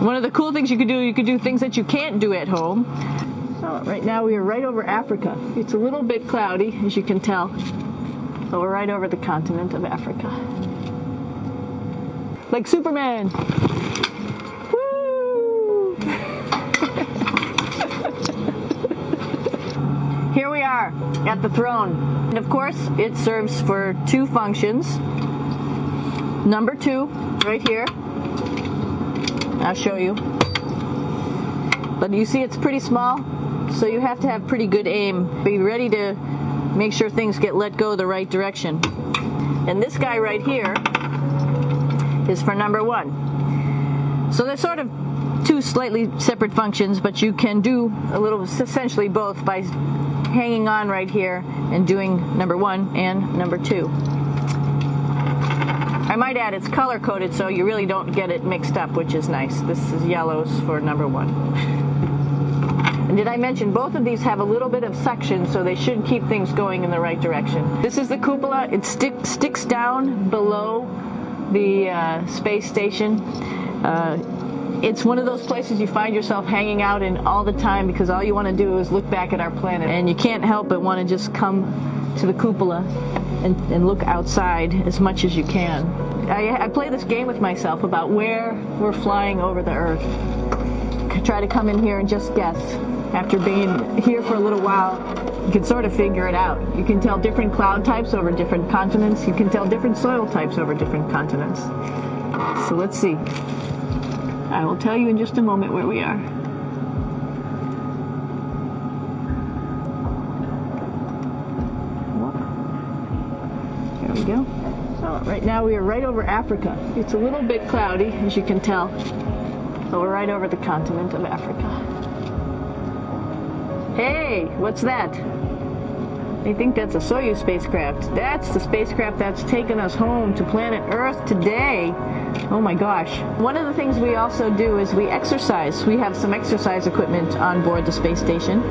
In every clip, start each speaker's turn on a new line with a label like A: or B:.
A: One of the cool things you could do things that you can't do at home. So right now we are right over Africa. It's a little bit cloudy, as you can tell, but we're right over the continent of Africa. Like Superman. Woo! Here we are at the throne. And of course, it serves for two functions. Number 2, right here. I'll show you. But you see it's pretty small, so you have to have pretty good aim. Be ready to make sure things get let go the right direction. And this guy right here is for number 1. So they're sort of two slightly separate functions, but you can do a little, essentially both, by hanging on right here and doing number 1 and number 2. I might add it's color coded so you really don't get it mixed up, which is nice. This is yellows for number 1. And did I mention both of these have a little bit of suction, so they should keep things going in the right direction. This is the cupola. It sticks down below the space station. It's one of those places you find yourself hanging out in all the time because all you want to do is look back at our planet, and you can't help but want to just come to the cupola and look outside as much as you can. I play this game with myself about where we're flying over the Earth. Try to come in here and just guess. After being here for a little while, you can sort of figure it out. You can tell different cloud types over different continents. You can tell different soil types over different continents. So let's see. I will tell you in just a moment where we are. There we go. So right now we are right over Africa. It's a little bit cloudy, as you can tell, but we're right over the continent of Africa. Hey, what's that? I think that's a Soyuz spacecraft. That's the spacecraft that's taken us home to planet Earth today. Oh my gosh. One of the things we also do is we exercise. We have some exercise equipment on board the space station.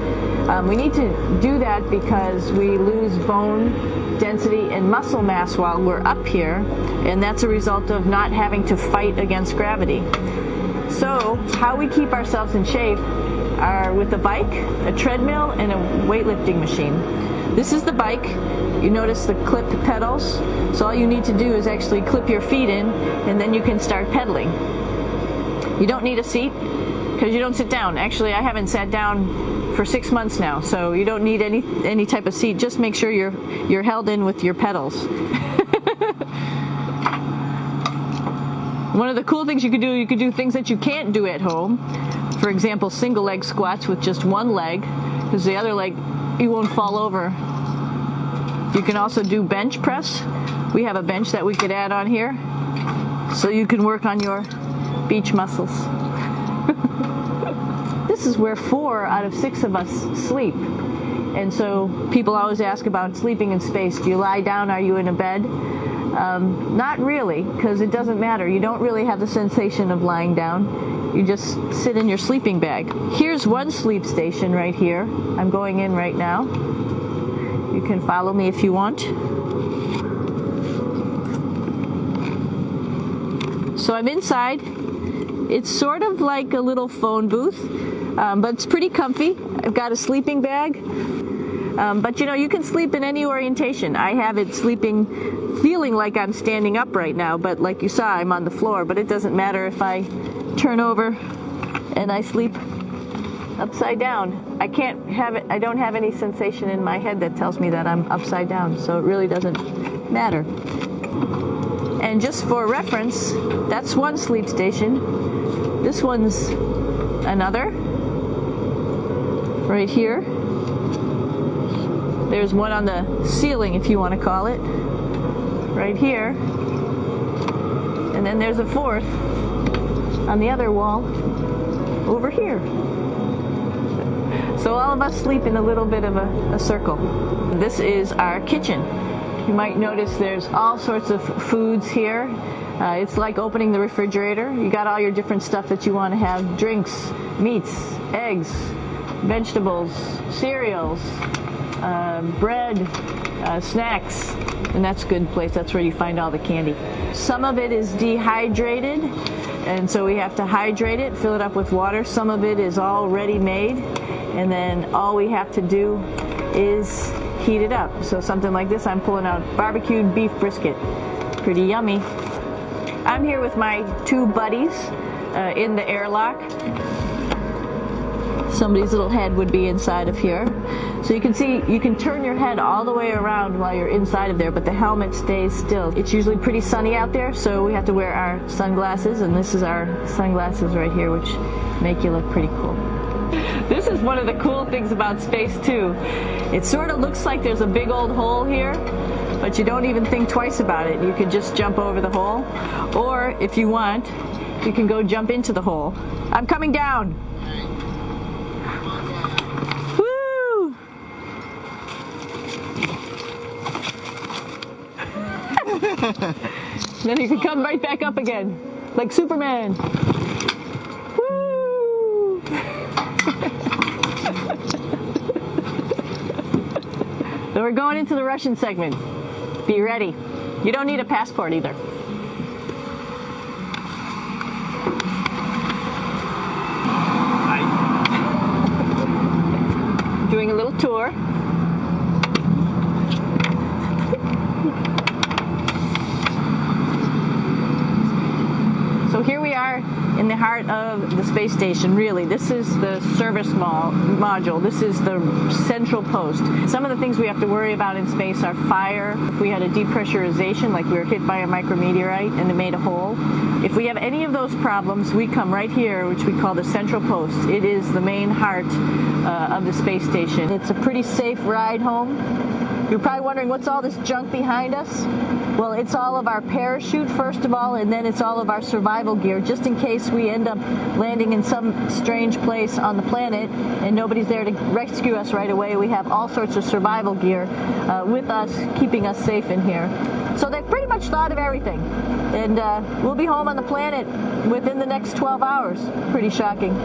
A: We need to do that because we lose bone density and muscle mass while we're up here, and that's a result of not having to fight against gravity. So how we keep ourselves in shape are with a bike, a treadmill, and a weightlifting machine. This is the bike. You notice the clip pedals. So all you need to do is actually clip your feet in, and then you can start pedaling. You don't need a seat because you don't sit down. Actually, I haven't sat down for 6 months now, so you don't need any type of seat. Just make sure you're held in with your pedals. One of the cool things you could do things that you can't do at home. For example, single leg squats with just one leg, because the other leg, you won't fall over. You can also do bench press. We have a bench that we could add on here, so you can work on your beach muscles. This is where 4 out of 6 of us sleep. And so people always ask about sleeping in space. Do you lie down? Are you in a bed? Not really, because it doesn't matter. You don't really have the sensation of lying down. You just sit in your sleeping bag. Here's one sleep station right here. I'm going in right now. You can follow me if you want. So I'm inside. It's sort of like a little phone booth, but it's pretty comfy. I've got a sleeping bag. But you know, you can sleep in any orientation. I have it feeling like I'm standing up right now, but like you saw, I'm on the floor. But it doesn't matter if I turn over and I sleep upside down. I don't have any sensation in my head that tells me that I'm upside down, so it really doesn't matter. And just for reference, that's one sleep station. This one's another, right here. There's one on the ceiling, if you want to call it, right here. And then there's a fourth on the other wall over here. So all of us sleep in a little bit of a circle. This is our kitchen. You might notice there's all sorts of foods here. It's like opening the refrigerator. You got all your different stuff that you want to have: drinks, meats, eggs, vegetables, cereals, bread, snacks. And that's a good place. That's where you find all the candy. Some of it is dehydrated, and so we have to hydrate it, fill it up with water. Some of it is already made, and then all we have to do is heat it up. So something like this, I'm pulling out barbecued beef brisket. Pretty yummy. I'm here with my two buddies in the airlock. Somebody's little head would be inside of here. So you can see, you can turn your head all the way around while you're inside of there, but the helmet stays still. It's usually pretty sunny out there, so we have to wear our sunglasses, and this is our sunglasses right here, which make you look pretty cool. This is one of the cool things about space too. It sort of looks like there's a big old hole here, but you don't even think twice about it. You could just jump over the hole, or if you want, you can go jump into the hole. I'm coming down. Woo! Then you can come right back up again, like Superman. Woo! So we're going into the Russian segment. Be ready. You don't need a passport either. Doing a little tour. So here we are in the heart of the space station, really. This is the service module. This is the central post. Some of the things we have to worry about in space are fire. If we had a depressurization, like we were hit by a micrometeorite and it made a hole. If we have any of those problems, we come right here, which we call the central post. It is the main heart of the space station. It's a pretty safe ride home. You're probably wondering, what's all this junk behind us? Well, it's all of our parachute, first of all, and then it's all of our survival gear, just in case we end up landing in some strange place on the planet and nobody's there to rescue us right away. We have all sorts of survival gear with us, keeping us safe in here. So they've pretty much thought of everything. And we'll be home on the planet within the next 12 hours. Pretty shocking.